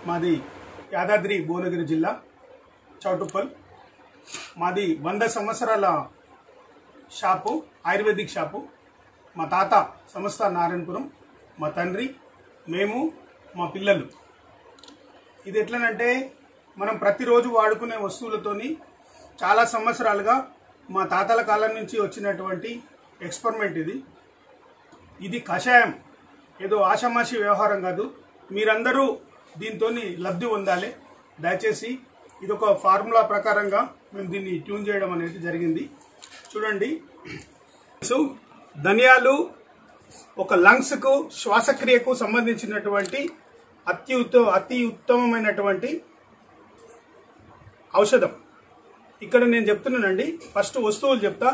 మాది యాదాద్రి భువనగిరి జిల్లా చౌటుప్పల్. మాది 100 సంవత్సరాల షాపు, ఆయుర్వేదిక్ షాపు. మా తాత సంస్థ నారాయణపురం, మా తండ్రి, మేము, మా పిల్లలు. ఇది ఎట్లనంటే మనం ప్రతిరోజు వాడుకునే వస్తువులతోని చాలా సంవత్సరాలుగా మా తాతల కాలం నుంచి వచ్చినటువంటి ఎక్స్పెరిమెంట్ ఇది. ఇది కషాయం, ఏదో ఆషామాషి వ్యవహారం కాదు. మీరందరూ దీంతో లబ్ధి పొందాలి. దయచేసి ఇది ఒక ఫార్ములా ప్రకారంగా మేము దీన్ని ట్యూన్ చేయడం అనేది జరిగింది. చూడండి, సో ధనియాలు ఒక లంగ్స్కు, శ్వాసక్రియకు సంబంధించినటువంటి అతి ఉత్తమమైనటువంటి ఔషధం. ఇక్కడ నేను చెప్తున్నానండి. ఫస్ట్ వస్తువులు చెప్తా,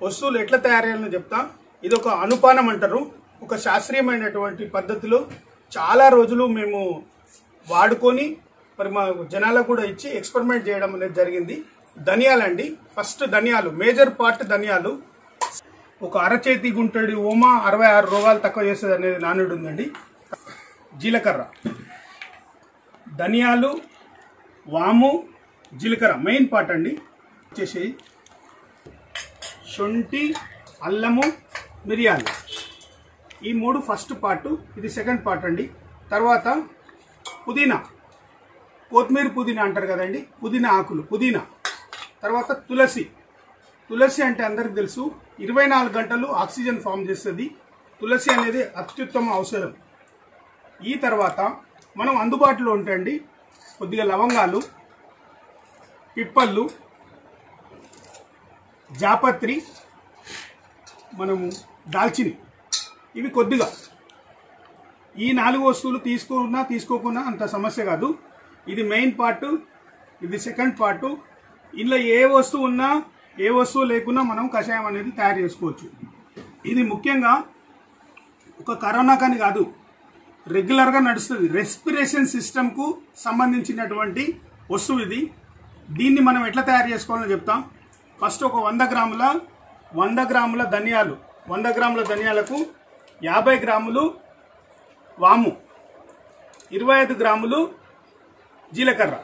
వస్తువులు ఎట్లా తయారయ్యాలని చెప్తా. ఇది ఒక అనుపానం అంటారు. ఒక శాస్త్రీయమైనటువంటి పద్ధతిలో చాలా రోజులు మేము వాడుకొని మరి మా జనాలకు కూడా ఇచ్చి ఎక్స్పెరిమెంట్ చేయడం అనేది జరిగింది. ధనియాలండి. ఫస్ట్ ధనియాలు, మేజర్ పార్ట్ ధనియాలు. ఒక అరచేతి గుంటడి ఓమా 66 రోగాలు తక్కువ చేస్తుంది అనేది నానుడు ఉందండి. జీలకర్ర, ధనియాలు, వాము, జీలకర్ర మెయిన్ పార్ట్ అండి. వచ్చేసి శొంఠి, అల్లము, మిరియాలు, ఈ 3 ఫస్ట్ పార్ట్. ఇది సెకండ్ పార్ట్ అండి. తర్వాత పుదీనా, కొత్తిమీర పుదీనా అంటారు కదండి, పుదీనా ఆకులు, పుదీనా. తర్వాత తులసి. తులసి అంటే అందరికి తెలుసు, 24 గంటలు ఆక్సిజన్ ఫామ్ చేస్తుంది. తులసి అనేది అత్యుత్తమ ఔషధం. ఈ తర్వాత మనం అందుబాటులో ఉంటాయండి కొద్దిగా లవంగాలు, పిప్పళ్ళు, జాపత్రి, మనము దాల్చిని. ఇవి కొద్దిగా. ఈ 4 వస్తువులు తీసుకున్నా తీసుకోకున్నా అంత సమస్య కాదు. ఇది మెయిన్ పార్ట్, ఇది సెకండ్ పార్ట్. ఇందులో ఏ వస్తువు ఉన్నా ఏ వస్తువు లేకున్నా మనం కషాయం అనేది తయారు చేసుకోవచ్చు. ఇది ముఖ్యంగా ఒక కరోనా కానీ కాదు, రెగ్యులర్గా నడుస్తుంది. రెస్పిరేషన్ సిస్టమ్కు సంబంధించినటువంటి వస్తువు ఇది. దీన్ని మనం ఎట్లా తయారు చేసుకోవాలో చెప్తాం. ఫస్ట్ ఒక 100 గ్రాముల ధనియాలు, 100 గ్రాముల ధనియాలకు 50 గ్రాములు వాము, 25 గ్రాములు జీలకర్ర.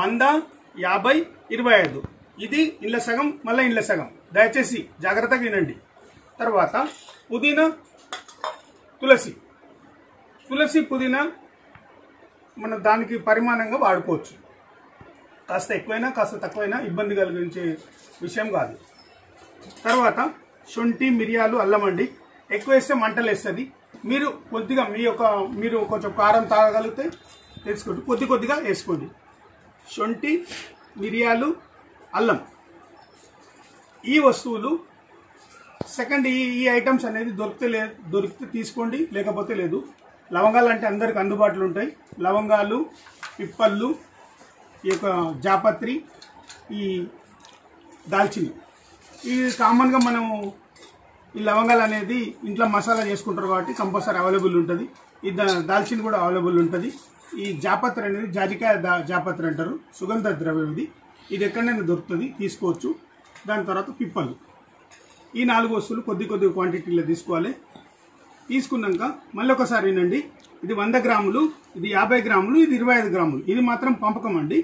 100, 50, 25. ఇది ఇండ్ల సగం, మళ్ళీ ఇండ్ల సగం. దయచేసి జాగ్రత్తగా వినండి. తర్వాత పుదీనా, తులసి, పుదీనా మన దానికి పరిమాణంగా వాడుకోవచ్చు. కాస్త ఎక్కువైనా కాస్త తక్కువైనా ఇబ్బంది కలిగించే విషయం కాదు. తర్వాత శొంఠి, మిరియాలు, అల్లం అండి. ఎక్కువ వేస్తే మంటలు వేస్తుంది. మీరు కొద్దిగా మీరు కొంచెం కారం తాగగలిగితే వేసుకోండి, కొద్దిగా వేసుకోండి. శొంఠి, మిరియాలు, అల్లం, ఈ వస్తువులు. సెకండ్, ఈ ఐటమ్స్ అనేది దొరికితే తీసుకోండి, లేకపోతే లేదు. లవంగాలు అంటే అందరికి అందుబాటులో ఉంటాయి. లవంగాలు, పిప్పళ్ళు, ఈ యొక్క జాపత్రి, ఈ దాల్చిని. ఇవి కామన్గా మనము ఈ లవంగాలు అనేది ఇంట్లో మసాలా చేసుకుంటారు కాబట్టి కంపల్సరీ అవైలబుల్ ఉంటుంది. ఈ దాల్చిని కూడా అవైలబుల్ ఉంటుంది. ఈ జాపత్రి అనేది జాజికాయ జాపత్రి అంటారు, సుగంధ ద్రవ్యం ఇది. ఇది ఎక్కడైనా దొరుకుతుంది, తీసుకోవచ్చు. దాని తర్వాత పిప్పలు. ఈ 4 వస్తువులు కొద్ది క్వాంటిటీలో తీసుకోవాలి. తీసుకున్నాక మళ్ళీ ఒకసారి వినండి. ఇది 100 గ్రాములు, ఇది 50 గ్రాములు, ఇది 25 గ్రాములు. ఇది మాత్రం పంపకం అండి.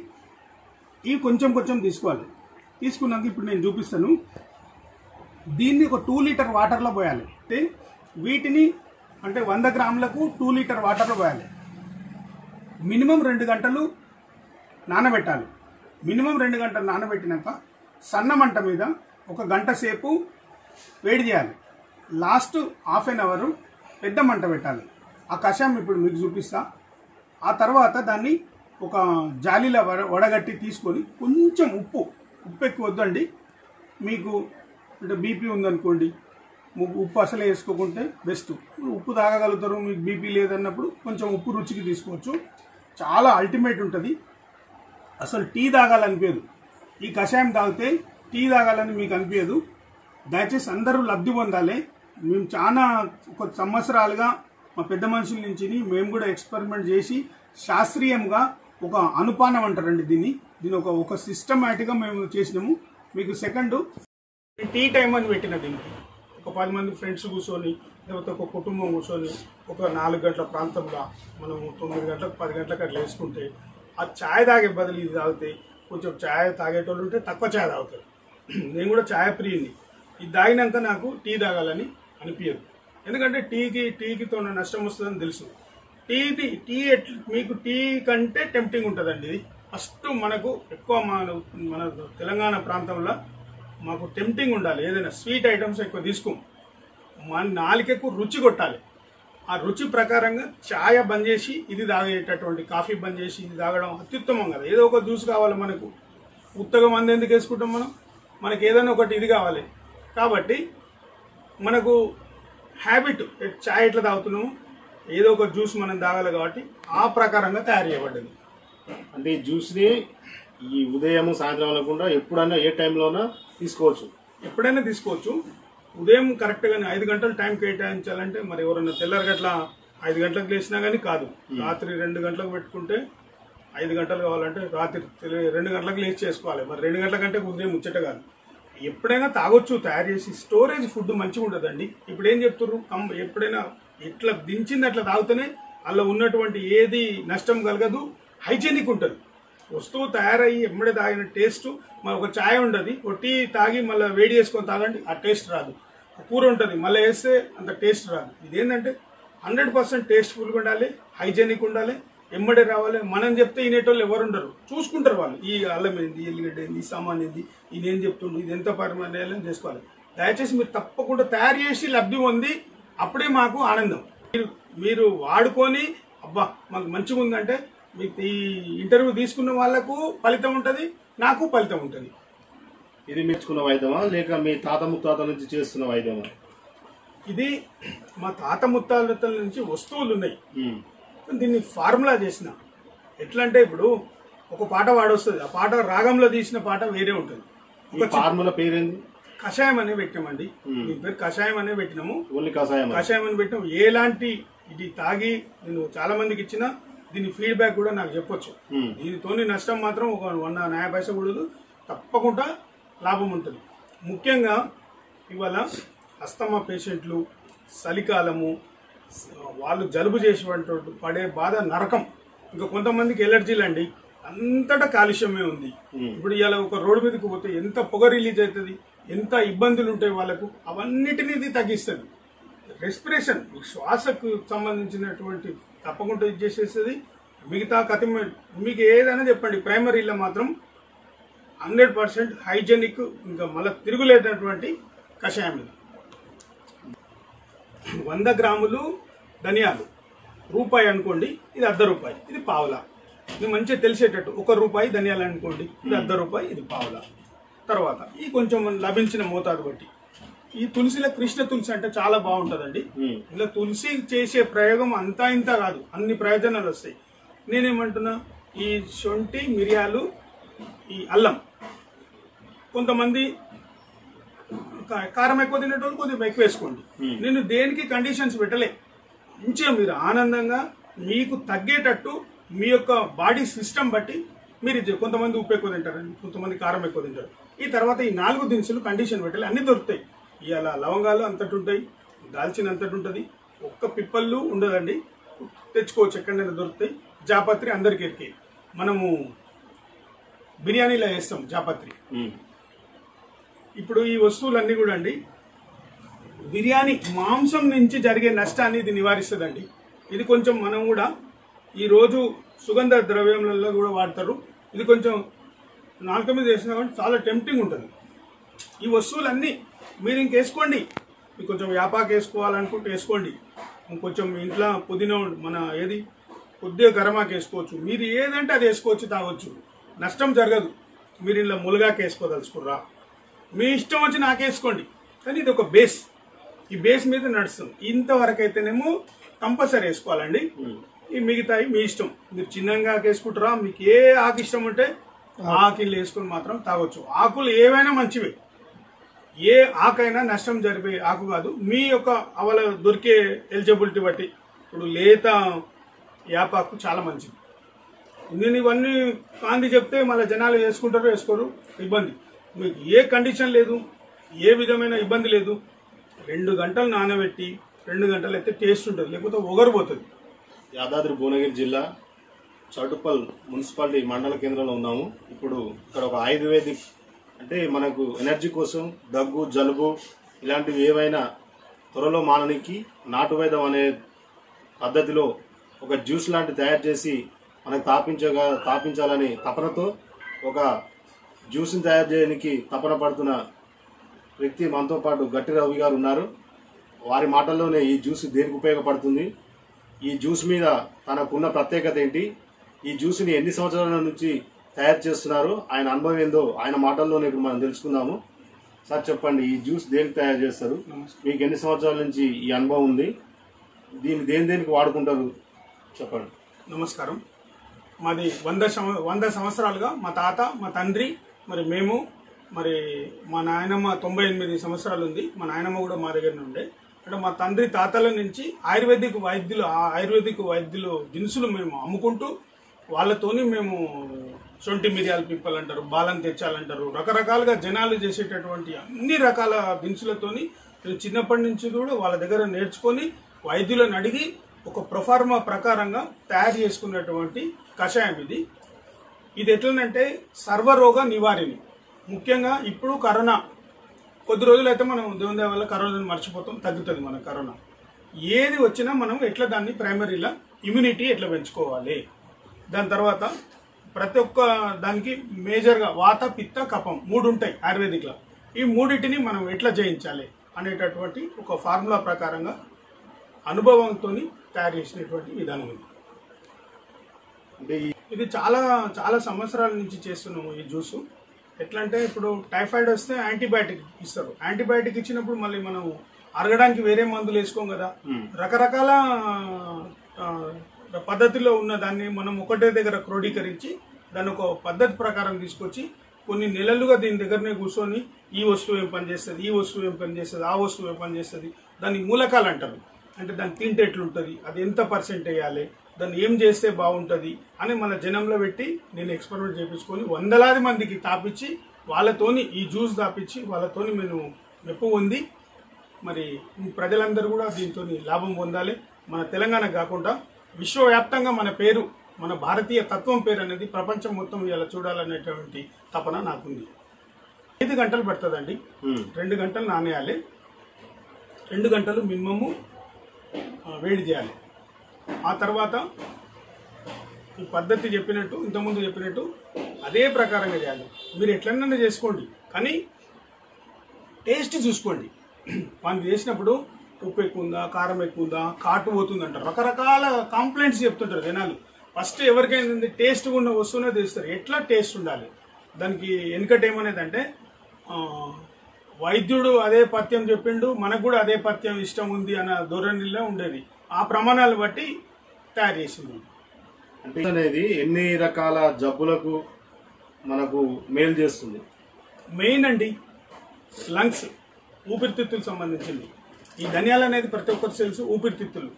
ఇవి కొంచెం తీసుకోవాలి. తీసుకున్నాక ఇప్పుడు నేను చూపిస్తాను. దీన్ని ఒక 2 లీటర్ వాటర్లో పోయాలి. అంటే వీటిని అంటే 100 గ్రాములకు 2 లీటర్ వాటర్లో పోయాలి. మినిమం 2 గంటలు నానబెట్టాలి. మినిమం 2 గంటలు నానబెట్టినాక సన్న మంట మీద 1 గంట సేపు వేడి చేయాలి. లాస్ట్ హాఫ్ అన్ అవర్ పెద్ద మంట పెట్టాలి. ఆ కషాయం ఇప్పుడు మీకు చూపిస్తా. ఆ తర్వాత దాన్ని ఒక జాలీలో వడగట్టి తీసుకొని కొంచెం ఉప్పు ఎక్కువ వద్దండి. మీకు అంటే బీపీ ఉందనుకోండి, ఉప్పు అసలే వేసుకోకుంటే బెస్ట్. ఉప్పు తాగగలుగుతారు, మీకు బీపీ లేదన్నప్పుడు కొంచెం ఉప్పు రుచికి తీసుకోవచ్చు. చాలా అల్టిమేట్ ఉంటుంది. అసలు టీ తాగాలనిపించదు. ఈ కషాయం తాగితే టీ తాగాలని మీకు అనిపించదు. దయచేసి అందరూ లబ్ధి పొందాలి. మేము చాలా ఒక సంవత్సరాలుగా మా పెద్ద మనుషుల నుంచి మేము కూడా ఎక్స్పెరిమెంట్ చేసి శాస్త్రీయంగా ఒక అనుపానం అంటారండి దీన్ని ఒక సిస్టమేటిక్గా మేము చేసినాము. మీకు సెకండ్ టీ టైం అని పెట్టిన దీనికి ఒక 10 మంది ఫ్రెండ్స్ కూర్చొని లేకపోతే ఒక కుటుంబం కూర్చొని ఒక 4 గంటల ప్రాంతంలో మనము 9 గంటలకు 10 గంటలకు అట్లా వేసుకుంటే ఆ ఛాయ్ తాగే బదులు ఇది తాగితే కొంచెం ఛాయ్ తాగేటోళ్ళు ఉంటే తక్కువ ఛాయ్ తాగుతారు. నేను కూడా ఛాయ్ ప్రియుని. ఇది తాగినాక నాకు టీ తాగాలని అనిపించదు. ఎందుకంటే టీకితో నష్టం వస్తుందని తెలుసు. మీకు టీ కంటే టెంప్టింగ్ ఉంటుందండి ఇది. ఫస్ట్ మనకు ఎక్కువ మన తెలంగాణ ప్రాంతంలో మాకు టెంప్టింగ్ ఉండాలి. ఏదైనా స్వీట్ ఐటమ్స్ ఎక్కువ తీసుకోం. మన నాలుకకు రుచి కొట్టాలి. ఆ రుచి ప్రకారంగా ఛాయ్ బంద్ చేసి ఇది తాగేటటువంటి, కాఫీ బంద్ చేసి ఇది తాగడం అత్యుత్తమం కదా. ఏదో ఒక జ్యూస్ కావాలి మనకు. ఉత్తగా మంది ఎందుకు వేసుకుంటాం మనం? మనకి ఏదైనా ఒకటి ఇది కావాలి. కాబట్టి మనకు హ్యాబిట్ ఛాయ్ ఎట్లా తాగుతున్నాము, ఏదో ఒక జ్యూస్ మనం తాగాలి. కాబట్టి ఆ ప్రకారంగా తయారు చేయబడ్డది. అంటే ఈ జ్యూస్ని ఈ ఉదయం సాయంత్రం అనకుండా ఎప్పుడైనా ఏ టైంలోనా తీసుకోవచ్చు? ఎప్పుడైనా తీసుకోవచ్చు. ఉదయం కరెక్ట్గా 5 గంటలు టైం కేటాయించాలంటే మరి ఎవరన్నా తెల్లారి గట్ల 5 గంటలకు లేచినా కానీ కాదు. రాత్రి 2 గంటలకు పెట్టుకుంటే 5 గంటలు కావాలంటే రాత్రి 2 గంటలకు లేచి చేసుకోవాలి. మరి 2 గంటల కంటే ఉదయం ముచ్చట కాదు. ఎప్పుడైనా తాగొచ్చు తయారు చేసి. స్టోరేజ్ ఫుడ్ మంచిగా ఉంటుందండి. ఇప్పుడు ఏం చెప్తున్నారు, ఎప్పుడైనా ఇట్లా దించింది అట్లా తాగితేనే అందులో ఉన్నటువంటి ఏది నష్టం కలగదు, హైజీనిక్ ఉంటుంది. వస్తువు తయారయ్యి ఎమ్మడే తాగిన టేస్ట్ మరి ఒక ఛాయ్ ఉంటుంది. ఒక టీ తాగి మళ్ళీ వేడి చేసుకొని తాగండి, ఆ టేస్ట్ రాదు. కూర ఉంటుంది మళ్ళీ వేస్తే అంత టేస్ట్ రాదు. ఇదేంటంటే 100% టేస్ట్ఫుల్గా ఉండాలి, హైజీనిక్ ఉండాలి, ఎమ్మడే రావాలి. మనం చెప్తే వినేటోళ్ళు ఎవరు ఉండరు, చూసుకుంటారు వాళ్ళు. ఈ అల్లం ఏంది, ఎల్లిగడ్డ ఏంది, సామాన్ ఏంది, ఇదేం చెప్తుండ్రు, ఇది ఎంత పరిమాణం చేసుకోవాలి. దయచేసి మీరు తప్పకుండా తయారు చేసి లబ్ధి పొంది అప్పుడే మాకు ఆనందం. మీరు వాడుకొని అబ్బా మాకు మంచిగా ఉందంటే మీకు ఈ ఇంటర్వ్యూ తీసుకున్న వాళ్ళకు ఫలితం ఉంటుంది, నాకు ఫలితం ఉంటుంది. ఇది మెచ్చుకున్న వైద్యమా లేక మీ తాత ముత్తాత నుంచి చేస్తున్న వైద్యమా? ఇది మా తాత ముత్తాతల నుంచి వస్తువులు ఉన్నాయి. దీన్ని ఫార్ములా చేసిన. ఎట్లా అంటే ఇప్పుడు ఒక పాట పాడొస్తుంది, ఆ పాట రాగంలో తీసిన పాట వేరే ఉంటుంది. ఫార్ములా పేరేంది? కషాయం అనే పెట్టినామండి. దీని పేరు కషాయం అనే పెట్టినాము. ఓన్లీ కషాయం అని పెట్టినాము. ఎలాంటి ఇది తాగి నేను చాలా మందికి ఇచ్చిన దీని ఫీడ్బ్యాక్ కూడా నాకు చెప్పొచ్చు. దీనితోని నష్టం మాత్రం ఒక 1 న్యాయ పైస కూడదు, తప్పకుండా లాభం ఉంటుంది. ముఖ్యంగా ఇవాళ అస్తమా పేషెంట్లు, చలికాలము, వాళ్ళు జలుబు చేసేటువంటి పడే బాధ నరకం. ఇంకా కొంతమందికి ఎలర్జీలు అండి, అంతటా కాలుష్యమే ఉంది. ఇప్పుడు ఇవాళ ఒక రోడ్డు మీదకి పోతే ఎంత పొగ రిలీజ్ అవుతుంది, ఎంత ఇబ్బందులు ఉంటాయి వాళ్ళకు. అవన్నిటినీ ఇది తగ్గిస్తుంది. రెస్పిరేషన్, శ్వాసకు సంబంధించినటువంటి తప్పకుండా ఇది చేసేస్తుంది. మిగతా కథ మీకు ఏదైనా చెప్పండి, ప్రైమరీలో మాత్రం 100% హైజెనిక్, ఇంకా మళ్ళీ తిరుగులేనటువంటి కషాయం. ఇది 100 గ్రాములు ధనియాలు రూపాయి అనుకోండి, ఇది ₹1.50, ఇది పావులా. ఇది మంచిగా తెలిసేటట్టు. ₹1 ధనియాలు అనుకోండి, ఇది ₹1.50, ఇది పావులా. తర్వాత ఈ కొంచెం లభించిన మోతాదు బట్టి ఈ తులసిలో కృష్ణ తులసి అంటే చాలా బాగుంటుందండి. ఇలా తులసి చేసే ప్రయోగం అంతా ఇంత కాదు, అన్ని ప్రయోజనాలు వస్తాయి. నేనేమంటున్నా, ఈ శొంఠి, మిరియాలు, ఈ అల్లం, కొంతమంది కారం ఎక్కువ తినేటోళ్ళు కొద్దిగా ఎక్కువ వేసుకోండి. నేను దేనికి కండిషన్స్ పెట్టలే. మంచిగా మీరు ఆనందంగా మీకు తగ్గేటట్టు మీ యొక్క బాడీ సిస్టమ్ బట్టి మీరు కొంతమంది ఉప్పు ఎక్కువ తింటారండి, కొంతమంది కారం ఎక్కువ తింటారు. ఈ తర్వాత ఈ 4 దినుసులు కండిషన్ పెట్టాలి. అన్ని దొరుకుతాయి. ఇవాళ లవంగాలు అంతటి ఉంటాయి, దాల్చిన అంతటి ఉంటుంది, ఒక్క పిప్పళ్ళు ఉండదండి, తెచ్చుకోవచ్చు, ఎక్కడైనా దొరుకుతాయి. జాపత్రి అందరికి ఎక్కి మనము బిర్యానీలో వేస్తాం జాపత్రి. ఇప్పుడు ఈ వస్తువులన్నీ కూడా అండి బిర్యానీ మాంసం నుంచి జరిగే నష్టాన్ని ఇది నివారిస్తుందండి. ఇది కొంచెం మనం కూడా ఈరోజు సుగంధ ద్రవ్యములలో కూడా వాడతారు. ఇది కొంచెం నాలుక మీద వేసినా కానీ చాలా టెంప్టింగ్ ఉంటుంది. ఈ వస్తువులన్నీ మీరు ఇంకేసుకోండి. మీకు కొంచెం వ్యాపాకి వేసుకోవాలనుకుంటే వేసుకోండి. ఇంకొంచెం ఇంట్లో పుదీనా మన ఏది కొద్దిగా గరమాకి వేసుకోవచ్చు. మీరు ఏదంటే అది వేసుకోవచ్చు, తాగొచ్చు, నష్టం జరగదు. మీరు ఇలా ములగాకి వేసుకోదలుచుకుర్రా, మీ ఇష్టం వచ్చి నాకేసుకోండి. కానీ ఇది ఒక బేస్, ఈ బేస్ మీద నడుస్తుంది. ఇంతవరకు అయితేనేమో కంపల్సరీ వేసుకోవాలండి. ఈ మిగతాయి మీ ఇష్టం. మీరు చిన్నగా వేసుకుంటారా, మీకు ఏ ఆకు ఇష్టం ఉంటే ఆకులు వేసుకుని మాత్రం తాగొచ్చు. ఆకులు ఏవైనా మంచివే, ఏ ఆకైనా నష్టం జరిపే ఆకు కాదు. మీ యొక్క అవల దొరికే ఎలిజిబిలిటీ బట్టి. ఇప్పుడు లేత యాపాకు చాలా మంచిది. నేను ఇవన్నీ కాంతి చెప్తే మళ్ళీ జనాలు వేసుకుంటారో వేసుకోరు, ఇబ్బంది. మీకు ఏ కండిషన్ లేదు, ఏ విధమైన ఇబ్బంది లేదు. 2 గంటలు నానబెట్టి 2 గంటలు అయితే టేస్ట్ ఉంటుంది, లేకపోతే ఒగరిపోతుంది. యాదాద్రి భువనగిరి జిల్లా చౌటుప్పల్ మున్సిపాలిటీ మండల కేంద్రంలో ఉన్నాము. ఇప్పుడు ఇక్కడ ఒక ఆయుర్వేదిక్ అంటే మనకు ఎనర్జీ కోసం దగ్గు జలుబు ఇలాంటివి ఏవైనా త్వరలో మాననికి నాటు వైద్యం అనే పద్ధతిలో ఒక జ్యూస్ లాంటి తయారు చేసి మనకు తాపించాలని తపనతో ఒక జ్యూస్ని తయారు చేయడానికి తపన పడుతున్న వ్యక్తి మనతో పాటు గట్టి రవి గారు ఉన్నారు. వారి మాటల్లోనే ఈ జ్యూస్ దేనికి ఉపయోగపడుతుంది, ఈ జ్యూస్ మీద తనకున్న ప్రత్యేకత ఏంటి, ఈ జ్యూస్ని ఎన్ని సంవత్సరాల నుంచి తయారు చేస్తున్నారు, ఆయన అనుభవం ఏందో ఆయన మాటల్లోనే ఇప్పుడు మనం తెలుసుకుందాము. సార్ చెప్పండి, ఈ జ్యూస్ దేనికి తయారు చేస్తారు, మీకు ఎన్ని సంవత్సరాల నుంచి ఈ అనుభవం ఉంది, దీన్ని దేనికి వాడుకుంటారు చెప్పండి. నమస్కారం. మాది 100 సంవత్సరాలుగా మా తాత మా తండ్రి మరి మేము మరి మా నాయనమ్మ 98 సంవత్సరాలు ఉంది. మా నాయనమ్మ కూడా మా దగ్గరనే ఉండే. అంటే మా తండ్రి తాతల నుంచి ఆయుర్వేదిక్ వైద్యులు దినుసులు మేము అమ్ముకుంటూ వాళ్ళతోని మేము శొంఠి మిరియాల పిప్పలు అంటారు, బాలం తెచ్చాలంటారు, రకరకాలుగా జనాలు చేసేటటువంటి అన్ని రకాల దినుసులతోని నేను చిన్నప్పటి నుంచి కూడా వాళ్ళ దగ్గర నేర్చుకొని వైద్యులను అడిగి ఒక ప్రొఫార్మా ప్రకారంగా తయారు చేసుకున్నటువంటి కషాయం ఇది. ఇది ఎట్లనంటే సర్వరోగ నివారిణి. ముఖ్యంగా ఇప్పుడు కరోనా కొద్ది రోజులైతే మనం దేవుని వల్ల కరోనాని మర్చిపోతాం, తగ్గుతుంది మన కరోనా. ఏది వచ్చినా మనం ఎట్లా దాన్ని ప్రైమరీలా ఇమ్యూనిటీ ఎట్లా పెంచుకోవాలి, దాని తర్వాత ప్రతి ఒక్క దానికి మేజర్గా వాత పిత్త కఫం 3 ఉంటాయి ఆయుర్వేదిక్లో. ఈ 3టిని మనం ఎట్లా జయించాలి అనేటటువంటి ఒక ఫార్ములా ప్రకారంగా అనుభవంతో తయారు చేసినటువంటి విధానం ఇది. ఇది చాలా చాలా సంవత్సరాల నుంచి చేస్తున్నాము ఈ జ్యూసు. ఎట్లా అంటే ఇప్పుడు టైఫాయిడ్ వస్తే యాంటీబయాటిక్ ఇస్తారు. యాంటీబయాటిక్ ఇచ్చినప్పుడు మళ్ళీ మనం అరగడానికి వేరే మందులు వేసుకోం కదా. రకరకాల పద్ధతిలో ఉన్న దాన్ని మనం ఒకటే దగ్గర క్రోడీకరించి దాన్ని ఒక పద్ధతి ప్రకారం తీసుకొచ్చి కొన్ని నెలలుగా దీని దగ్గరనే కూర్చొని ఈ వస్తువు ఏం పనిచేస్తుంది, ఈ వస్తువు ఏం పనిచేస్తుంది, ఆ వస్తువు ఏం పనిచేస్తుంది, దాన్ని మూలకాలు అంటారు. అంటే దాన్ని తింటే ఎట్లుంటుంది, అది ఎంత పర్సెంట్ వేయాలి, దాన్ని ఏం చేస్తే బాగుంటుంది అని మన జనంలో పెట్టి నేను ఎక్స్పెరిమెంట్ చేయించుకొని వందలాది మందికి తాపించి వాళ్ళతోని ఈ జ్యూస్ తాపించి వాళ్ళతోని నేను మెప్పు పొంది మరి ప్రజలందరూ కూడా దీంతో లాభం పొందాలి. మన తెలంగాణ కాకుండా విశ్వవ్యాప్తంగా మన పేరు, మన భారతీయ తత్వం పేరు అనేది ప్రపంచం మొత్తం ఇలా చూడాలనేటువంటి తపన నాకుంది. 5 గంటలు పడుతుందండి. 2 గంటలు నానేయాలి, 2 గంటలు మినిమము వేడి చేయాలి. ఆ తర్వాత ఈ పద్ధతి చెప్పినట్టు ఇంతకుముందు చెప్పినట్టు అదే ప్రకారంగా చేయాలి. మీరు ఎట్లన్నా చేసుకోండి, కానీ టేస్ట్ చూసుకోండి. మనం చేసినప్పుడు ఉప్పు ఎక్కువ ఉందా, కారం ఎక్కువ ఉందా, కాటు పోతుంది అంటారు, రకరకాల కంప్లైంట్స్ చెప్తుంటారు జనాలు. ఫస్ట్ ఎవరికైనా టేస్ట్ ఉన్న వస్తువునే తీస్తారు. ఎట్లా టేస్ట్ ఉండాలి దానికి వెనుకట ఏమనేదంటే వైద్యుడు అదే పథ్యం చెప్పిండు, మనకు కూడా అదే పథ్యం ఇష్టం ఉంది అన్న ధోరణిలో ఉండేది. ఆ ప్రమాణాలు బట్టి తయారు చేసింది. అంటే అనేది ఎన్ని రకాల జబ్బులకు మనకు మేలు చేస్తుంది? మెయిన్ అండి లంగ్స్, ఊపిరితిత్తులకు సంబంధించింది. ఈ ధనియాలు అనేది ప్రతి ఒక్కరు తెలుసు, ఊపిరితిత్తులు.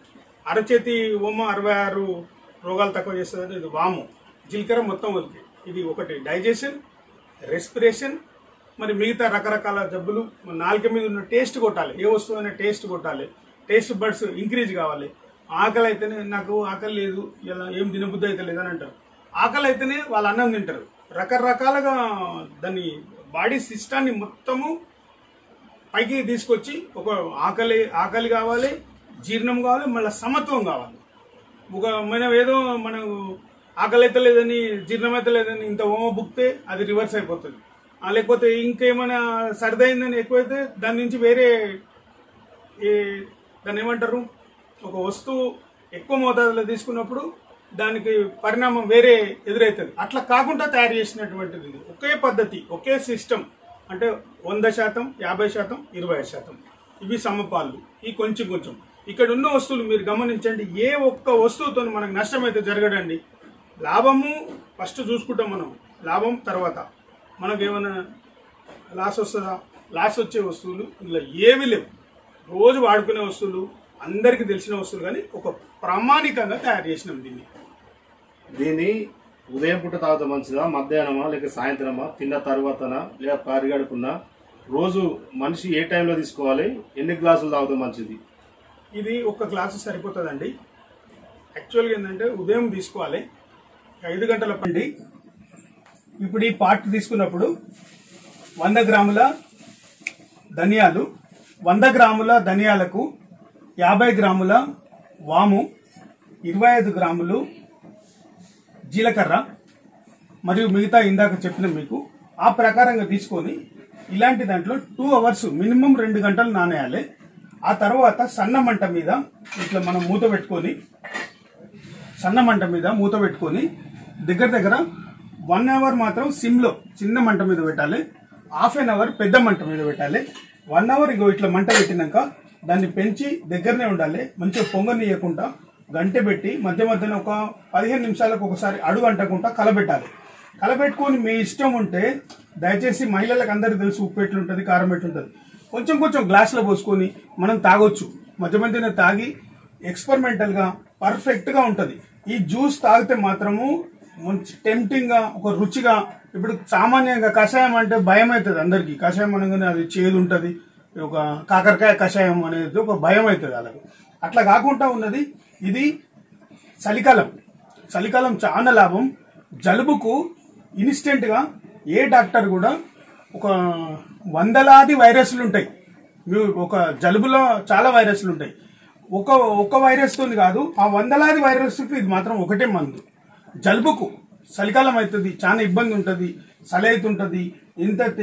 అరచేతి ఓమ 66 రోగాలు తక్కువ చేస్తుంది. ఇది వాము, జీలకర్ర మొత్తం వదిలి. ఇది ఒకటి డైజెషన్, రెస్పిరేషన్, మరి మిగతా రకరకాల జబ్బులు. నాలుక మీద ఉన్న టేస్ట్ కొట్టాలి, ఏ వస్తువు అయినా టేస్ట్ కొట్టాలి, టేస్ట్ బడ్స్ ఇంక్రీజ్ కావాలి. ఆకలి అయితేనే నాకు ఆకలి లేదు, ఇలా ఏం తినబుద్ధి అయితే లేదని అంటారు. ఆకలి అయితేనే వాళ్ళు అన్నం తింటారు. రకరకాలుగా దాన్ని బాడీ సిస్టాన్ని మొత్తము పైకి తీసుకొచ్చి ఒక ఆకలి కావాలి, జీర్ణం కావాలి, మళ్ళీ సమత్వం కావాలి. మనం ఏదో మనం ఆకలి అయితే లేదని జీర్ణం అయితే లేదని ఇంత ఓమ బుక్తే అది రివర్స్ అయిపోతుంది. లేకపోతే ఇంకేమైనా సరిదైందని ఎక్కువైతే దాని నుంచి వేరే దాన్ని ఏమంటారు, ఒక వస్తువు ఎక్కువ మోతాదులో తీసుకున్నప్పుడు దానికి పరిణామం వేరే ఎదురవుతుంది. అట్లా కాకుండా తయారు చేసినటువంటిది ఇది. ఒకే పద్ధతి, ఒకే సిస్టమ్. అంటే 100%, 50%, 20%. ఇవి సమపాళ్ళు. ఈ కొంచెం ఇక్కడ ఉన్న వస్తువులు మీరు గమనించండి. ఏ ఒక్క వస్తువుతో మనకు నష్టం అయితే జరగడండి. లాభము ఫస్ట్ చూసుకుంటాం మనం, లాభం తర్వాత మనకు ఏమైనా లాస్ వస్తుందా? లాస్ వచ్చే వస్తువులు ఇలా ఏవి లేవు. రోజు వాడుకునే వస్తువులు, అందరికీ తెలిసిన వస్తువులు, కానీ ఒక ప్రామాణికంగా తయారు చేసినాం దీన్ని ఉదయం పూట తాగితే మంచిదా, మధ్యాహ్నమా లేక సాయంత్రమా, తిన్న తర్వాతనా, లేక పరిగడుకున్నా, రోజు మనిషి ఏ టైంలో తీసుకోవాలి, ఎన్ని గ్లాసులు తాగితే మంచిది? ఇది ఒక గ్లాసు సరిపోతుందండి. యాక్చువల్గా ఏంటంటే ఉదయం తీసుకోవాలి 5 గంటల పండి. ఇప్పుడు ఈ పార్ట్ తీసుకున్నప్పుడు 100 గ్రాముల ధనియాలు, 100 గ్రాముల ధనియాలకు 50 గ్రాముల వాము, 25 గ్రాములు జీలకర్ర మరియు మిగతా ఇందాక చెప్పిన మీకు ఆ ప్రకారంగా తీసుకొని ఇలాంటి దాంట్లో 2 అవర్స్ మినిమం 2 గంటలు నానేయాలి. ఆ తర్వాత సన్న మంట మీద ఇట్లా మనం మూత పెట్టుకొని దగ్గర దగ్గర 1 అవర్ మాత్రం సిమ్లో చిన్న మంట మీద పెట్టాలి, హాఫ్ అన్ అవర్ పెద్ద మంట మీద పెట్టాలి. 1 అవర్ ఇట్లా మంట పెట్టినాక దాన్ని పెంచి దగ్గరనే ఉండాలి. మంచిగా పొంగనీయకుండా గంటె పెట్టి మధ్య మధ్యన ఒక 15 నిమిషాలకు ఒకసారి అడుగు అంటకుండా కలబెట్టాలి. కలబెట్టుకొని మీ ఇష్టం ఉంటే దయచేసి మహిళలకు అందరికీ తెలుసు ఉప్పు ఎట్లుంటుంది, కారం ఎట్లుంటుంది, కొంచెం కొంచెం గ్లాసులో పోసుకొని మనం తాగొచ్చు. మధ్య మధ్యన తాగి ఎక్స్పెరిమెంటల్గా పర్ఫెక్ట్గా ఉంటుంది. ఈ జ్యూస్ తాగితే మాత్రము మంచి టెంప్టింగ్గా, ఒక రుచిగా. ఇప్పుడు సామాన్యంగా కషాయం అంటే భయం అవుతుంది అందరికీ. కషాయం అనగానే అది చేదు ఉంటుంది, ఒక కాకరకాయ కషాయం అనేది ఒక భయం అవుతుంది అలాగే. అట్లా కాకుండా ఉన్నది ఇది. చలికాలం చాలా లాభం. జలుబుకు ఇన్స్టెంట్గా ఏ డాక్టర్ కూడా ఒక 100లాది వైరస్లు ఉంటాయి. ఒక జలుబులో చాలా వైరస్లు ఉంటాయి. ఒక వైరస్తో కాదు, ఆ 100లాది వైరస్కి ఇది మాత్రం ఒకటే మందు. జలుబుకు చలికాలం అవుతుంది, చాలా ఇబ్బంది ఉంటుంది, చలి అవుతుంటుంది,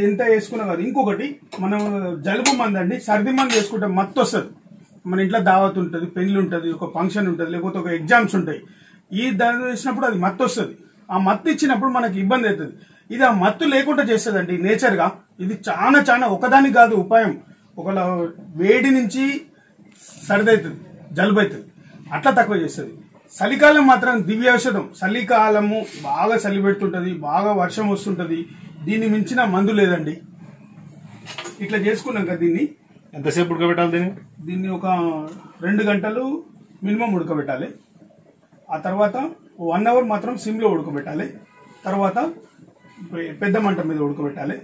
ఎంత వేసుకున్నా కాదు. ఇంకొకటి మనం జలుబు మందు అండి, సర్ది మందు వేసుకుంటే మత్తు వస్తుంది. మన ఇంట్లో దావత్ ఉంటుంది, పెళ్లి ఉంటుంది, ఒక ఫంక్షన్ ఉంటుంది, లేకపోతే ఒక ఎగ్జామ్స్ ఉంటాయి. ఈ దాని వేసినప్పుడు అది మత్తు వస్తుంది. ఆ మత్తు ఇచ్చినప్పుడు మనకి ఇబ్బంది అవుతుంది. ఇది ఆ మత్తు లేకుండా చేస్తుందండి నేచర్గా. ఇది చాలా ఒకదానికి కాదు ఉపాయం. ఒకవేళ వేడి నుంచి సర్ది అవుతుంది, జలుబు అవుతుంది, అట్లా తక్కువ చేస్తుంది. చలికాలం మాత్రం దివ్య ఔషధం. చలికాలము బాగా చలి పెడుతుంటుంది, బాగా వర్షం వస్తుంటుంది. దీన్ని మించిన మందు లేదండి. ఇట్లా చేసుకున్నాక దీన్ని ఎంతసేపు ఉడకబెట్టాలి? దీన్ని ఒక 2 గంటలు మినిమం ఉడకబెట్టాలి. ఆ తర్వాత 1 అవర్ మాత్రం సిమ్లో ఉడకబెట్టాలి. తర్వాత పెద్ద మంట మీద ఉడకబెట్టాలి.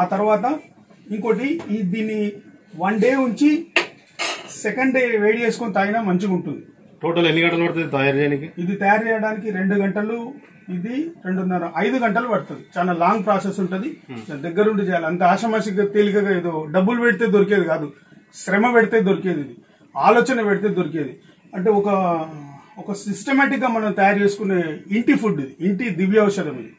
ఆ తర్వాత ఇంకోటి దీన్ని 1 డే ఉంచి సెకండ్ డే వేడి చేసుకొని తాగినా మంచిగా ఉంటుంది. టోటల్ ఎన్ని గంటలు పడుతుంది తయారు చేయడానికి? ఇది తయారు చేయడానికి 2 గంటలు, ఇది 2.5 5 గంటలు పడుతుంది. చాలా లాంగ్ ప్రాసెస్ ఉంటుంది. దగ్గరుండి చేయాలి. అంత ఆషమాషిగా తేలికగా ఏదో డబ్బులు పెడితే దొరికేది కాదు, శ్రమ పెడితే దొరికేది. ఇది ఆలోచన పెడితే దొరికేది. అంటే ఒక సిస్టమేటిక్ గా మనం తయారు చేసుకునే ఇంటి ఫుడ్ ఇది, ఇంటి దివ్య ఔషధం ఇది.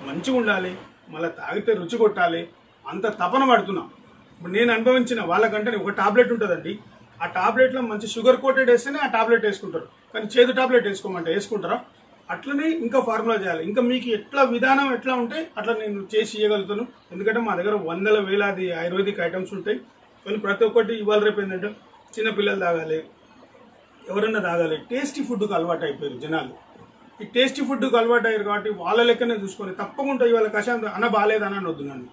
మంచిగా ఉండాలి, మళ్ళీ తాగితే రుచి కొట్టాలి, అంత తపన పడుతున్నాం. ఇప్పుడు నేను అనుభవించిన వాళ్ళకంటే ఒక టాబ్లెట్ ఉంటుందండి. ఆ టాబ్లెట్లో మంచి షుగర్ కోటెడ్ వేస్తేనే ఆ టాబ్లెట్ వేసుకుంటారు. కానీ చేదు టాబ్లెట్ వేసుకోమంటే వేసుకుంటారా? అట్లనే ఇంకా ఫార్ములా చేయాలి. ఇంకా మీకు ఎట్లా విధానం ఎట్లా ఉంటే అట్లా నేను చేసి ఇవ్వగలుగుతాను. ఎందుకంటే మా దగ్గర 100ల వేలాది ఆయుర్వేదిక్ ఐటమ్స్ ఉంటాయి. కానీ ప్రతి ఒక్కటి ఇవాళ రేపు ఏంటంటే చిన్నపిల్లలు తాగాలి, ఎవరైనా తాగాలి. టేస్టీ ఫుడ్కి అలవాటు అయిపోయారు జనాలు. ఈ టేస్టీ ఫుడ్కి అలవాటు అయ్యారు కాబట్టి వాళ్ళ లెక్కనే చూసుకొని తప్పకుండా ఇవాళ కషాయం అన్న బాగాలేదన్నా వద్దు. నన్ను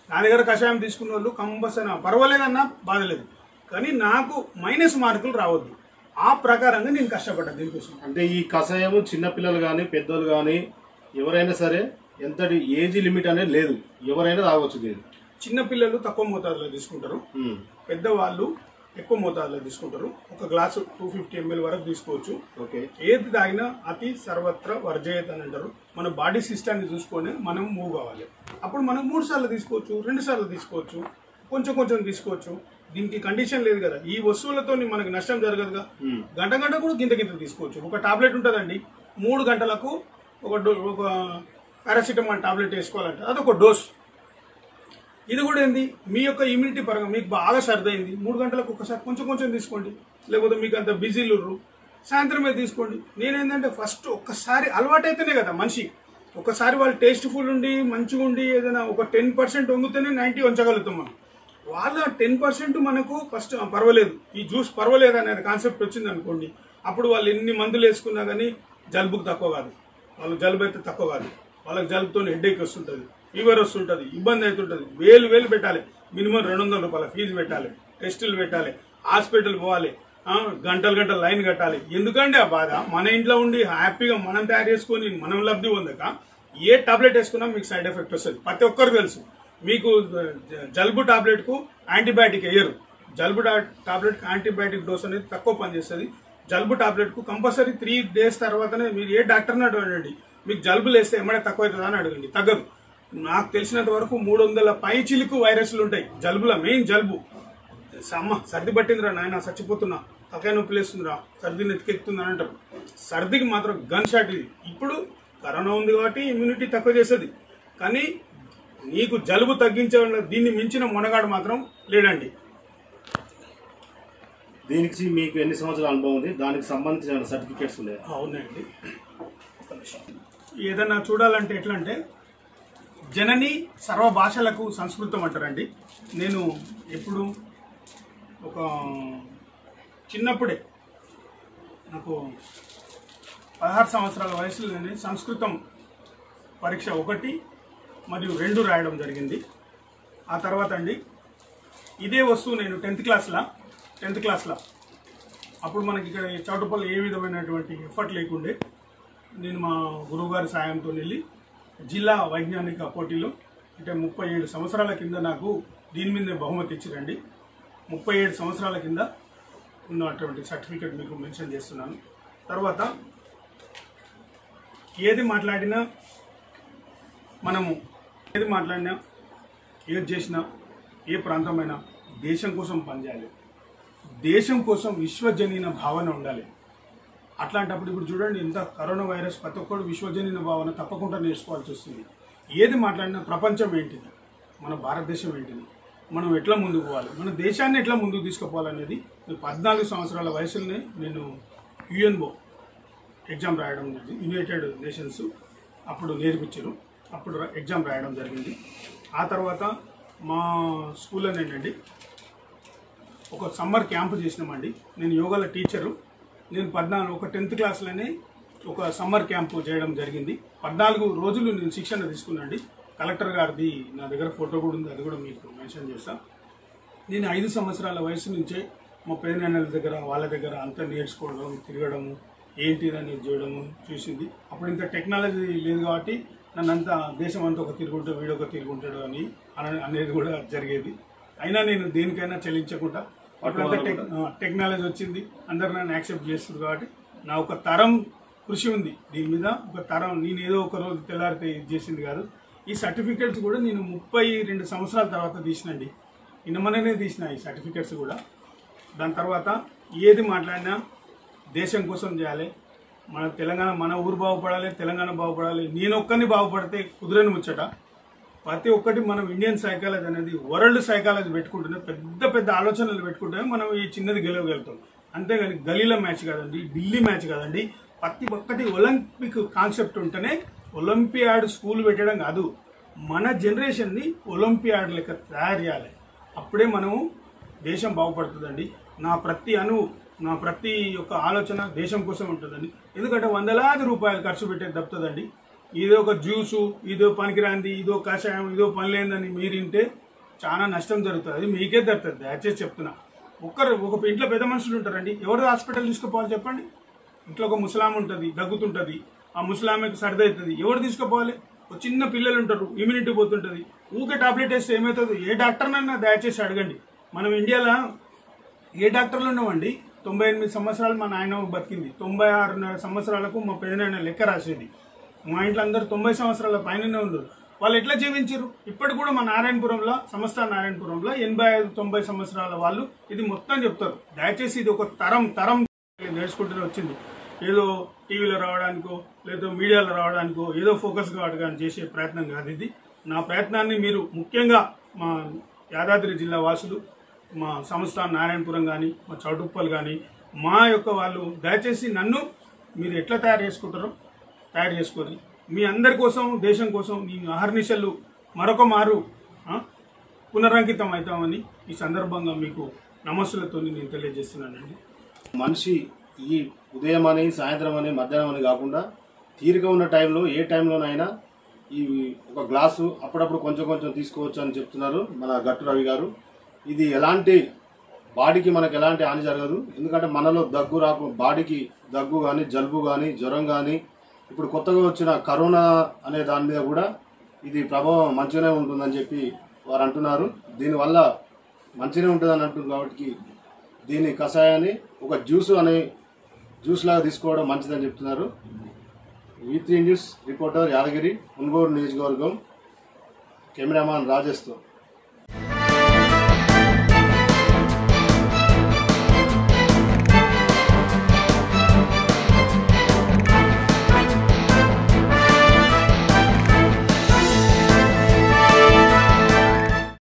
నా దగ్గర కషాయం తీసుకున్న వాళ్ళు కంపల్సరీ పర్వాలేదన్నా బాధలేదు, కానీ నాకు మైనస్ మార్కులు రావద్దు. ఆ ప్రకారంగా నేను కష్టపడ్డా దీనికోసం. అంటే ఈ కషాయం చిన్నపిల్లలు కానీ పెద్దోళ్ళు కానీ ఎవరైనా సరే ఎంతటి ఏజ్ లిమిట్ అనేది లేదు, ఎవరైనా తాగొచ్చు. దీన్ని చిన్నపిల్లలు తక్కువ మోతాదులో తీసుకుంటారు, పెద్దవాళ్ళు ఎక్కువ మోతాదులో తీసుకుంటారు. ఒక గ్లాసు 250 ml వరకు తీసుకోవచ్చు. ఏది తాగినా అతి సర్వత్ర వర్జయత్ అని అంటారు. మన బాడీ సిస్టాన్ని చూసుకొని మనం మూవ్ కావాలి. అప్పుడు మనం 3 సార్లు తీసుకోవచ్చు, 2 సార్లు తీసుకోవచ్చు, కొంచెం తీసుకోవచ్చు. దీనికి కండిషన్ లేదు కదా. ఈ వస్తువులతో మనకు నష్టం జరగదుగా. గంట కూడా గింత తీసుకోవచ్చు. ఒక టాబ్లెట్ ఉంటుందండి, 3 గంటలకు ఒక పారాసిటమాల్ టాబ్లెట్ వేసుకోవాలంటే అదొక డోస్. ఇది కూడా ఏంది, మీ యొక్క ఇమ్యూనిటీ పరంగా మీకు బాగా సర్దైంది 3 గంటలకు ఒకసారి కొంచెం తీసుకోండి. లేకపోతే మీకు అంత బిజీలు సాయంత్రమే తీసుకోండి. నేనేంటంటే ఫస్ట్ ఒక్కసారి అలవాటు అయితేనే కదా మనిషి. ఒకసారి వాళ్ళు టేస్ట్ఫుల్ ఉండి మంచిగా ఉండి ఏదైనా ఒక 10% వంగితేనే 90 ఉంచగలుగుతాం మనం. వాళ్ళ 10% మనకు ఫస్ట్ పర్వాలేదు, ఈ జ్యూస్ పర్వాలేదు అనేది కాన్సెప్ట్ వచ్చింది అనుకోండి, అప్పుడు వాళ్ళు ఎన్ని మందులు వేసుకున్నా కానీ జలుబుకు తక్కువ కాదు. వాళ్ళు జలుబు అయితే తక్కువ కాదు. వాళ్ళకి జలుబుతో హెడ్ఏక్ వస్తుంటుంది, ఫీవర్ వస్తుంటుంది, ఇబ్బంది అవుతుంటుంది. వేలు పెట్టాలి, మినిమం 200 రూపాయల ఫీజు పెట్టాలి, టెస్టులు పెట్టాలి, హాస్పిటల్ పోవాలి, గంటలు లైన్ కట్టాలి. ఎందుకంటే ఆ బాధ మన ఇంట్లో ఉండి హ్యాపీగా మనం తయారు చేసుకొని మనం లబ్ధి పొందక ఏ టాబ్లెట్ వేసుకున్నా మీకు సైడ్ ఎఫెక్ట్ వస్తుంది. ప్రతి ఒక్కరికి తెలుసు. మీకు జలుబు టాబ్లెట్కు యాంటీబయాటిక్ వేయరు. జలుబు టాబ్లెట్కి యాంటీబయాటిక్ డోస్ అనేది తక్కువ పనిచేస్తుంది. జలుబు టాబ్లెట్కు కంపల్సరీ 3 days తర్వాతనే మీరు ఏ డాక్టర్ని అడగండి, మీకు జలుబు లేస్తే ఏమైనా తక్కువ అవుతుందా అని అడగండి, తగ్గదు. నాకు తెలిసినంత వరకు 300 పైచిలుకు వైరస్లు ఉంటాయి జలుబులో. మెయిన్ జలుబు. సర్ది పట్టిందిరా నాయన చచ్చిపోతున్నా, తలకాయ నొప్పి లేస్తుందిరా, సర్ది నెత్తికెక్కుతుంది అని అంటారు. సర్దికి మాత్రం గన్ షాట్ ఇది. ఇప్పుడు కరోనా ఉంది కాబట్టి ఇమ్యూనిటీ తక్కువ చేస్తుంది, కానీ నీకు జలుబు తగ్గించే దీన్ని మించిన మొనగాడు మాత్రం లేడండి. దీనికి మీకు ఎన్ని సంవత్సరాల అనుభవం ఉంది? దానికి సంబంధించిన సర్టిఫికేట్స్ ఉన్నాయి? అవునండి. ఏదన్నా చూడాలంటే ఎట్లా అంటే, జనని సర్వ భాషలకు సంస్కృతం అంటారండి. నేను ఎప్పుడు ఒక చిన్నప్పుడే నాకు 16 సంవత్సరాల వయసులోనే సంస్కృతం పరీక్ష 1 మరియు 2 రాయడం జరిగింది. ఆ తర్వాత అండి ఇదే వస్తువు నేను 10th క్లాస్లో అప్పుడు మనకి ఇక్కడ చౌటుపల్లి ఏ విధమైనటువంటి ఎఫర్ట్ లేకుండే నేను మా గురువుగారి సాయంతో వెళ్ళి జిల్లా వైజ్ఞానిక పోటీలో, అంటే 37 సంవత్సరాల కింద నాకు దీని మీద బహుమతి ఇచ్చిరండి. 37 సంవత్సరాల కింద ఉన్నటువంటి సర్టిఫికేట్ మీకు మెన్షన్ చేస్తున్నాను. తర్వాత ఏది మాట్లాడినా ఏది చేసినా ఏ ప్రాంతమైనా దేశం కోసం పనిచేయాలి, దేశం కోసం విశ్వజనీన భావన ఉండాలి. అట్లాంటప్పుడు ఇప్పుడు చూడండి, ఎంత కరోనా వైరస్, ప్రతి ఒక్కరు విశ్వజనీన భావన తప్పకుండా నేర్చుకోవాల్సి వస్తుంది. ఏది మాట్లాడినా ప్రపంచం ఏంటిది, మన భారతదేశం ఏంటిది, మనం ఎట్లా ముందుకు పోవాలి, మన దేశాన్ని ఎట్లా ముందుకు తీసుకుపోవాలనేది 14 సంవత్సరాల వయసులోనే నేను యుఎన్ఓ ఎగ్జామ్ రాయడం జరిగింది. యునైటెడ్ నేషన్స్ అప్పుడు నేర్పించారు, అప్పుడు ఎగ్జామ్ రాయడం జరిగింది. ఆ తర్వాత మా స్కూల్లోనేనండి ఒక సమ్మర్ క్యాంపు చేసినామండి. నేను యోగాల టీచరు. నేను 10th క్లాస్లోనే ఒక సమ్మర్ క్యాంపు చేయడం జరిగింది. 14 రోజులు నేను శిక్షణ తీసుకున్నాండి. కలెక్టర్ గారిది నా దగ్గర ఫోటో కూడా ఉంది, అది కూడా మీకు మెన్షన్ చేస్తాను. నేను 5 సంవత్సరాల వయసు నుంచే మా పెదనాన్నల దగ్గర వాళ్ళ దగ్గర అంతా నేర్చుకోవడం, తిరగడము, ఏంటిదని చేయడము చూసింది. అప్పుడు ఇంత టెక్నాలజీ లేదు కాబట్టి నన్నంతా దేశం అంతా ఒక తిరుగుంటూ వీడొక తిరుగుంటాడు అని అనేది కూడా జరిగేది. అయినా నేను దేనికైనా చెల్లించకుండా, అప్పుడంతా టెక్నాలజీ వచ్చింది, అందరు నన్ను యాక్సెప్ట్ చేస్తుంది కాబట్టి నా ఒక తరం కృషి ఉంది దీని మీద. ఒక తరం, నేను ఏదో ఒక రోజు తెల్లారితే ఇది చేసింది కాదు. ఈ సర్టిఫికేట్స్ కూడా నేను 32 సంవత్సరాల తర్వాత తీసినండి. మననే తీసిన ఈ సర్టిఫికేట్స్ కూడా. దాని తర్వాత ఏది మాట్లాడినా దేశం కోసం చేయాలి, మన తెలంగాణ, మన ఊరు బాగుపడాలి, తెలంగాణ బాగుపడాలి. నేను ఒక్కరిని బాగుపడితే కుదరని ముచ్చట. ప్రతి ఒక్కటి మనం ఇండియన్ సైకాలజీ అనేది వరల్డ్ సైకాలజీ పెట్టుకుంటేనే, పెద్ద పెద్ద ఆలోచనలు పెట్టుకుంటేనే మనం ఈ చిన్నది గెలవగలుగుతాం. అంతేగాని గలీల మ్యాచ్ కాదండి, ఢిల్లీ మ్యాచ్ కాదండి. ప్రతి ఒక్కటి ఒలింపిక్ కాన్సెప్ట్ ఉంటేనే, ఒలింపియాడ్ స్కూల్ పెట్టడం కాదు, మన జనరేషన్ని ఒలింపియాడ్ లెక్క తయారు చేయాలి. అప్పుడే మనము దేశం బాగుపడుతుందండి. నా ప్రతి ఒక్క ఆలోచన దేశం కోసం ఉంటుందండి. ఎందుకంటే 100,000 రూపాయలు ఖర్చు పెట్టేది తప్పుతుందండి. ఇదో ఒక జ్యూసు, ఇదో పనికిరాంది, ఇదో కషాయం, ఇదో పని లేదని మీరు వింటే చాలా నష్టం జరుగుతుంది. అది మీకే జరుగుతుంది, దయచేసి చెప్తున్నా. ఒక ఇంట్లో పెద్ద మనుషులు ఉంటారండి, ఎవరు హాస్పిటల్ తీసుకుపోవాలి చెప్పండి? ఇంట్లో ఒక ముసలాం ఉంటుంది, దగ్గుతుంటుంది, ఆ ముసలామెకి సర్ది అవుతుంది, ఎవరు తీసుకుపోవాలి? ఒక చిన్న పిల్లలు ఉంటారు, ఇమ్యూనిటీ పోతుంటుంది, ఊకే టాబ్లెట్ వేస్తే ఏమవుతుంది? ఏ డాక్టర్నన్నా దయచేసి అడగండి. మనం ఇండియాలో ఏ డాక్టర్లు ఉన్నామండి? 98 సంవత్సరాలు మా నాయన బతికింది, 96 సంవత్సరాలకు మా పెదనాయన లెక్క రాసేది. మా ఇంట్లో అందరూ 90 సంవత్సరాల పైననే ఉన్నారు. వాళ్ళు ఎట్లా జీవించారు? ఇప్పటికి కూడా మా నారాయణపురంలో, సంస్థ నారాయణపురంలో 85-90 సంవత్సరాల వాళ్ళు ఇది మొత్తం చెప్తారు. దయచేసి ఇది ఒక తరం నేర్చుకుంటూనే వచ్చింది. ఏదో టీవీలో రావడానికో, లేదో మీడియాలో రావడానికో, ఏదో ఫోకస్ కావడానికి చేసే ప్రయత్నం కాదు ఇది. నా ప్రయత్నాన్ని మీరు, ముఖ్యంగా మా యాదాద్రి జిల్లా వాసులు, మా సంస్థ నారాయణపురం కానీ, మా చౌటుప్పల్ కానీ, మా యొక్క వాళ్ళు దయచేసి నన్ను మీరు ఎట్లా తయారు చేసుకుంటారో తయారు చేసుకొని, మీ అందరి కోసం, దేశం కోసం నేను అహర్నిశలు మరొక మారు పునరంకితం అవుతామని ఈ సందర్భంగా మీకు నమస్సులతో నేను తెలియజేస్తున్నానండి. మనిషి ఈ ఉదయం అని, సాయంత్రం అని, మధ్యాహ్నం అని కాకుండా తీరిక ఉన్న టైంలో, ఏ టైంలోనైనా ఈ ఒక గ్లాసు అప్పుడప్పుడు కొంచెం కొంచెం తీసుకోవచ్చు అని చెప్తున్నారు మన గట్టు రవి గారు. ఇది ఎలాంటి బాడీకి మనకు ఎలాంటి హాని జరగదు. ఎందుకంటే మనలో బాడీకి దగ్గు కానీ, జలుబు కానీ, జ్వరం కానీ ఇప్పుడు కొత్తగా వచ్చిన కరోనా అనే దాని మీద కూడా ఇది ప్రభావం మంచిగానే ఉంటుందని చెప్పి వారు అంటున్నారు. దీనివల్ల మంచిగానే ఉంటుందని అంటున్నారు కాబట్టి దీని కషాయాన్ని ఒక జ్యూస్ లాగా తీసుకోవడం మంచిదని చెప్తున్నారు. V3 news reporter Yadagiri, Munugode నియోజకవర్గం, కెమెరామాన్ రాజేష్తో.